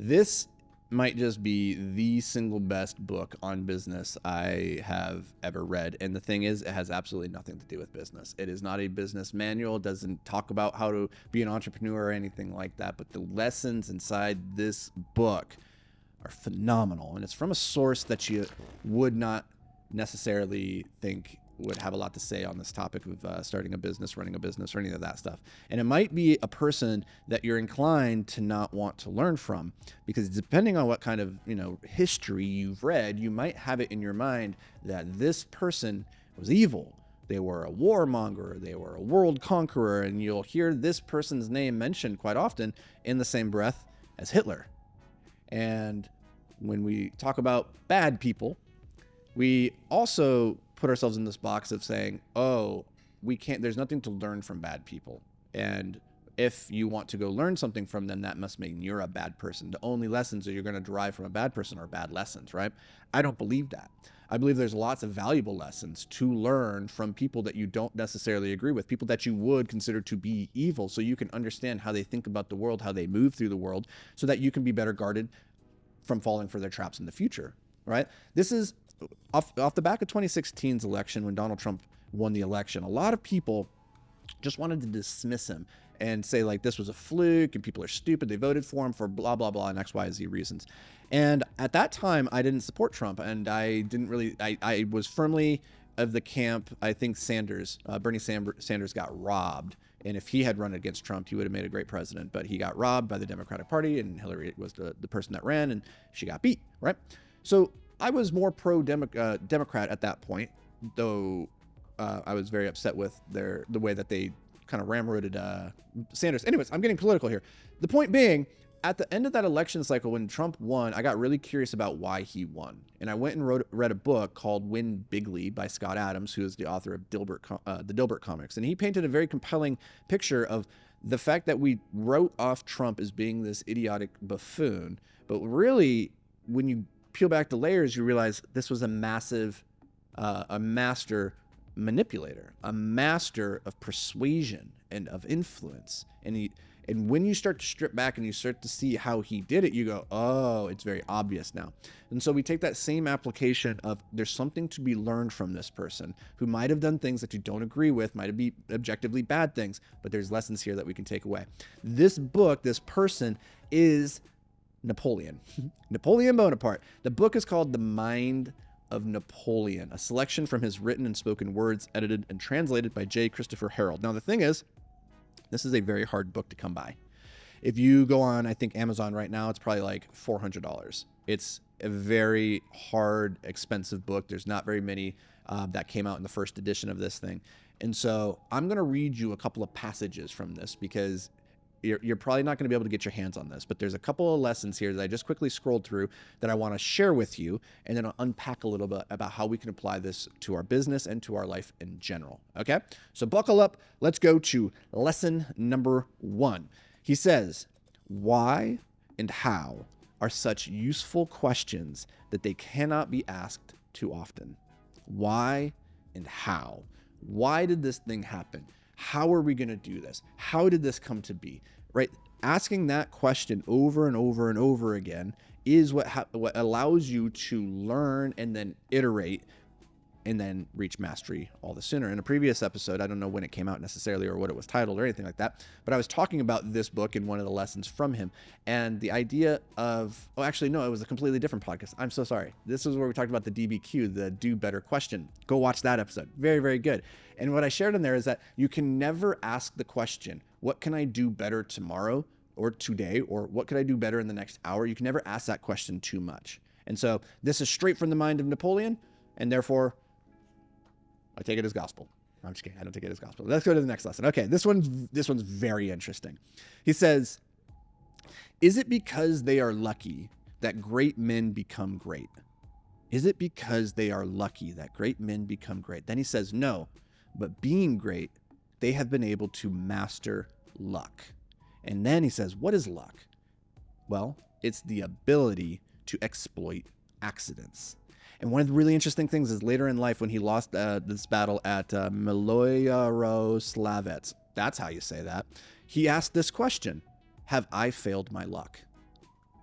This might just be the single best book on business I have ever read. And the thing is, it has absolutely nothing to do with business. It is not a business manual. It doesn't talk about how to be an entrepreneur or anything like that. But the lessons inside this book are phenomenal. And it's from a source that you would not necessarily think would have a lot to say on this topic of starting a business, running a business, or any of that stuff. And it might be a person that you're inclined to not want to learn from, because depending on what kind of, history you've read, you might have it in your mind that this person was evil. They were a warmonger, they were a world conqueror, and you'll hear this person's name mentioned quite often in the same breath as Hitler. And when we talk about bad people, we also put ourselves in this box of saying, oh, there's nothing to learn from bad people. And if you want to go learn something from them, that must mean you're a bad person. The only lessons that you're going to derive from a bad person are bad lessons, right? I don't believe that. I believe there's lots of valuable lessons to learn from people that you don't necessarily agree with, people that you would consider to be evil, so you can understand how they think about the world, how they move through the world, so that you can be better guarded from falling for their traps in the future, right? This is off the back of 2016's election, when Donald Trump won the election. A lot of people just wanted to dismiss him and say, like, this was a fluke and people are stupid. They voted for him for blah, blah, blah, and X, Y, Z reasons. And at that time, I didn't support Trump, and I was firmly of the camp, I think Bernie Sanders got robbed. And if he had run against Trump, he would have made a great president. But he got robbed by the Democratic Party, and Hillary was the person that ran, and she got beat, right? So I was more pro-Democrat at that point, though I was very upset with the way that they kind of ramroded Sanders. Anyways, I'm getting political here. The point being, at the end of that election cycle, when Trump won, I got really curious about why he won. And I went and read a book called Win Bigly by Scott Adams, who is the author of the Dilbert comics. And he painted a very compelling picture of the fact that we wrote off Trump as being this idiotic buffoon. But really, when you peel back the layers, you realize this was a master manipulator, a master of persuasion and of influence. And when you start to strip back and you start to see how he did it, you go, oh, it's very obvious now. And so we take that same application of there's something to be learned from this person who might have done things that you don't agree with, might be objectively bad things, but there's lessons here that we can take away. This book, this person is Napoleon, Napoleon Bonaparte. The book is called The Mind of Napoleon, a selection from his written and spoken words, edited and translated by J. Christopher Herold. Now, the thing is, this is a very hard book to come by. If you go on, I think, Amazon right now, it's probably like $400. It's a very hard, expensive book. There's not very many that came out in the first edition of this thing. And so I'm going to read you a couple of passages from this, because you're probably not going to be able to get your hands on this, but there's a couple of lessons here that I just quickly scrolled through that I want to share with you, and then I'll unpack a little bit about how we can apply this to our business and to our life in general. Okay, so buckle up. Let's go to lesson number 1. He says, why and how are such useful questions that they cannot be asked too often? Why and how? Why did this thing happen? How are we going to do this? How did this come to be? Right? Asking that question over and over and over again is what allows you to learn and then iterate and then reach mastery all the sooner. In a previous episode, I don't know when it came out necessarily or what it was titled or anything like that, but I was talking about this book in one of the lessons from him, and the idea of, it was a completely different podcast. I'm so sorry. This is where we talked about the DBQ, the do better question. Go watch that episode. Very, very good. And what I shared in there is that you can never ask the question, what can I do better tomorrow or today, or what could I do better in the next hour? You can never ask that question too much. And so this is straight from the mind of Napoleon, and therefore I take it as gospel. I'm just kidding. I don't take it as gospel. Let's go to the next lesson. Okay, this one's very interesting. He says, is it because they are lucky that great men become great? Is it because they are lucky that great men become great? Then he says, no, but being great, they have been able to master luck. And then he says, what is luck? Well, it's the ability to exploit accidents. And one of the really interesting things is later in life when he lost this battle at Millionaires, that's how you say that, he asked this question, have I failed my luck?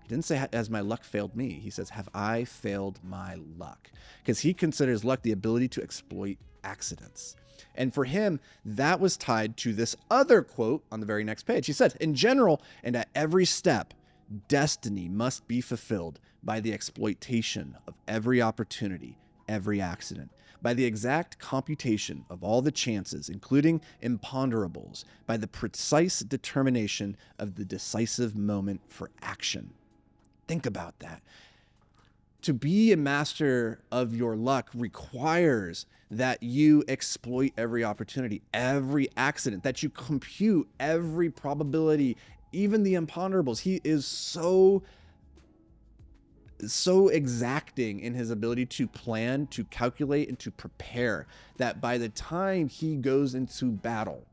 He Didn't say, has my luck failed me? He says, have I failed my luck? Because he considers luck the ability to exploit accidents. And for him, that was tied to this other quote on the very next page. He said, in general, and at every step, destiny must be fulfilled by the exploitation of every opportunity, every accident, by the exact computation of all the chances, including imponderables, by the precise determination of the decisive moment for action. Think about that. To be a master of your luck requires that you exploit every opportunity, every accident, that you compute every probability, even the imponderables. He is so exacting in his ability to plan, to calculate, and to prepare that by the time he goes into battle,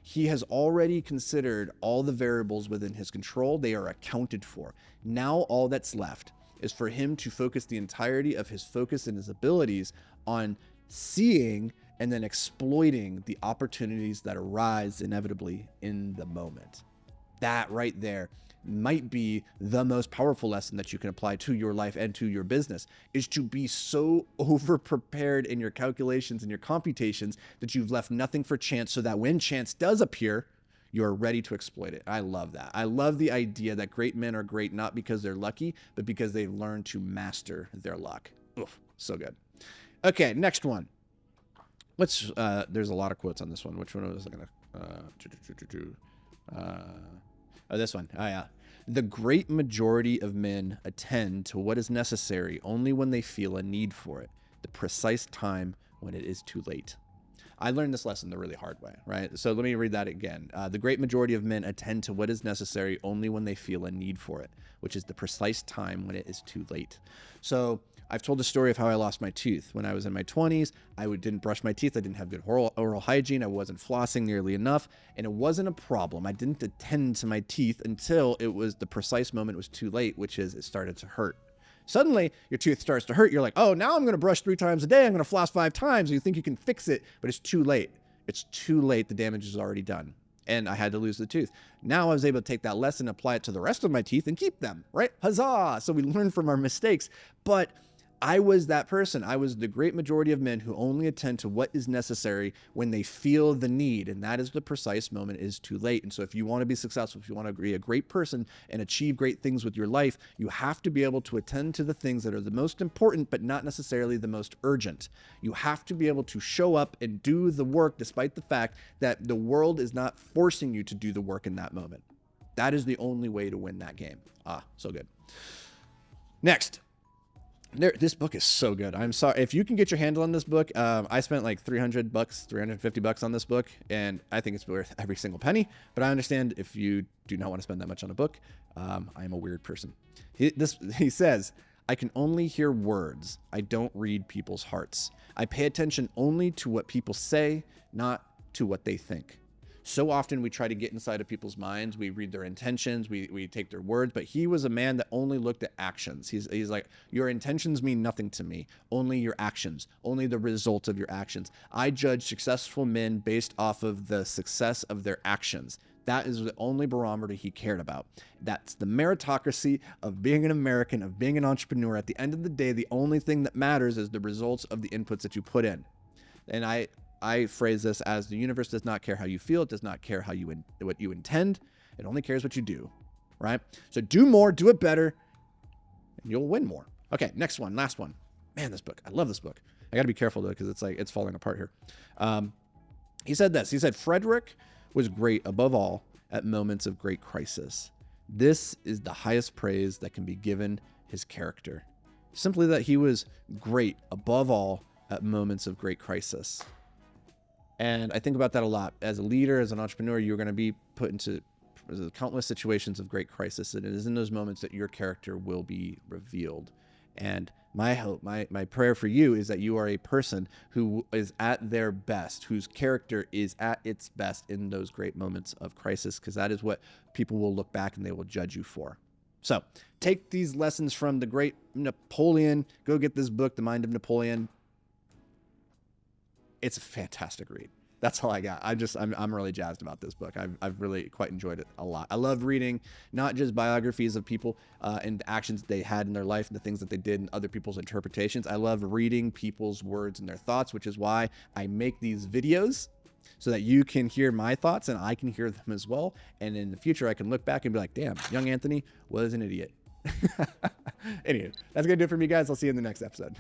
he has already considered all the variables within his control. They are accounted for. Now all that's left is for him to focus the entirety of his focus and his abilities on seeing and then exploiting the opportunities that arise inevitably in the moment. That right there might be the most powerful lesson that you can apply to your life and to your business, is to be so over prepared in your calculations and your computations that you've left nothing for chance, so that when chance does appear, you're ready to exploit it. I love that. I love the idea that great men are great not because they're lucky, but because they've learned to master their luck. Oof, so good. Okay, next one. There's a lot of quotes on this one. Which one was I gonna? This one. Oh, yeah. The great majority of men attend to what is necessary only when they feel a need for it, the precise time when it is too late. I learned this lesson the really hard way, right? So let me read that again. The great majority of men attend to what is necessary only when they feel a need for it, which is the precise time when it is too late. So I've told the story of how I lost my tooth. When I was in my 20s, didn't brush my teeth. I didn't have good oral hygiene. I wasn't flossing nearly enough, and it wasn't a problem. I didn't attend to my teeth until it was the precise moment it was too late, which is it started to hurt. Suddenly, your tooth starts to hurt. You're like, oh, now I'm going to brush 3 times a day. I'm going to floss 5 times. And you think you can fix it, but it's too late. It's too late. The damage is already done. And I had to lose the tooth. Now I was able to take that lesson, apply it to the rest of my teeth, and keep them, right? Huzzah! So we learn from our mistakes. But I was that person. I was the great majority of men who only attend to what is necessary when they feel the need, and that is the precise moment is too late. And so if you want to be successful, if you want to be a great person and achieve great things with your life, you have to be able to attend to the things that are the most important, but not necessarily the most urgent. You have to be able to show up and do the work despite the fact that the world is not forcing you to do the work in that moment. That is the only way to win that game. So good. Next. This book is so good. I'm sorry if you can get your handle on this book. I spent like $350 on this book, and I think it's worth every single penny. But I understand if you do not want to spend that much on a book. I am a weird person. He says, I can only hear words. I don't read people's hearts. I pay attention only to what people say, not to what they think. So often we try to get inside of people's minds. We read their intentions. We take their words. But he was a man that only looked at actions. He's like, your intentions mean nothing to me. Only your actions. Only the result of your actions. I judge successful men based off of the success of their actions. That is the only barometer he cared about. That's the meritocracy of being an American, of being an entrepreneur. At the end of the day, the only thing that matters is the results of the inputs that you put in. And I phrase this as the universe does not care how you feel. It does not care what you intend. It only cares what you do, right? So do more, do it better, and you'll win more. Okay, next one, last one. Man, this book. I love this book. I got to be careful though, because it's falling apart here. He said this. He said, Frederick was great above all at moments of great crisis. This is the highest praise that can be given his character. Simply that he was great above all at moments of great crisis. And I think about that a lot. As a leader, as an entrepreneur, you're going to be put into countless situations of great crisis. And it is in those moments that your character will be revealed. And my hope, my prayer for you is that you are a person who is at their best, whose character is at its best in those great moments of crisis, because that is what people will look back and they will judge you for. So take these lessons from the great Napoleon. Go get this book, The Mind of Napoleon. It's a fantastic read. That's all I got. I'm really jazzed about this book. I've really quite enjoyed it a lot. I love reading not just biographies of people and the actions they had in their life and the things that they did and other people's interpretations. I love reading people's words and their thoughts, which is why I make these videos, so that you can hear my thoughts and I can hear them as well. And in the future, I can look back and be like, damn, young Anthony was an idiot. Anyway, that's going to do it for me, guys. I'll see you in the next episode.